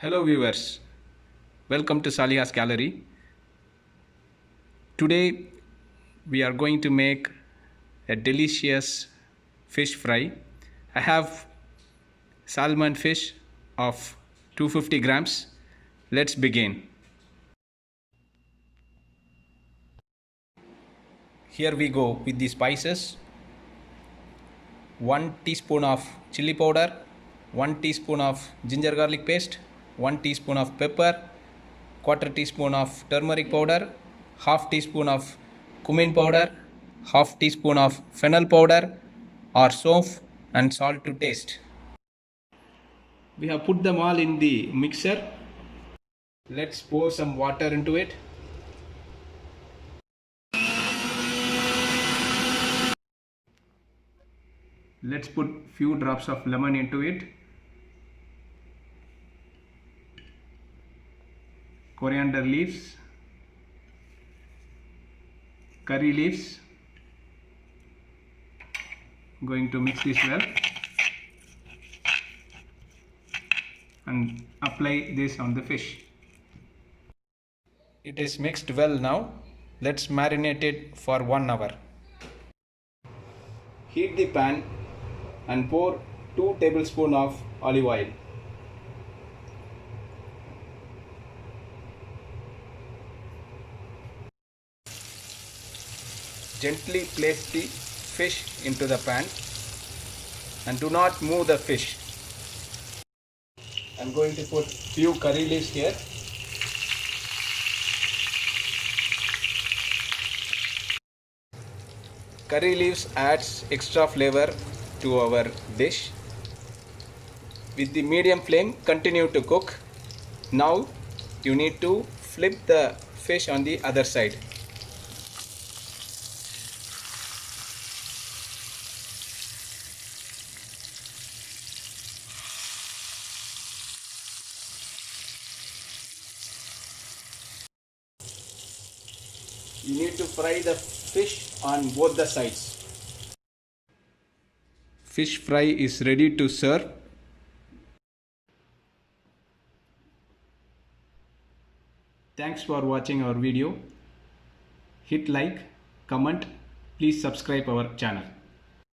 Hello viewers, welcome to Saliha's Gallery. Today we are going to make a delicious fish fry. I have salmon fish of 250 grams. Let's begin. Here we go with the spices. 1 teaspoon of chili powder, 1 teaspoon of ginger garlic paste, 1 teaspoon of pepper, quarter teaspoon of turmeric powder, half teaspoon of cumin powder, half teaspoon of fennel powder or soap, and salt to taste. We have put them all in the mixer. Let's pour some water into it. Let's put few drops of lemon into it. Coriander leaves, curry leaves. Going to mix this well and apply this on the fish. It is mixed well now. Let's marinate it for 1 hour. Heat the pan and pour 2 tablespoons of olive oil. Gently place the fish into the pan and do not move the fish. I'm going to put few curry leaves here. Curry leaves adds extra flavor to our dish. With the medium flame, continue to cook. Now you need to flip the fish on the other side. You need to fry the fish on both the sides. Fish fry is ready to serve. Thanks for watching our video. Hit like, comment, please subscribe our channel.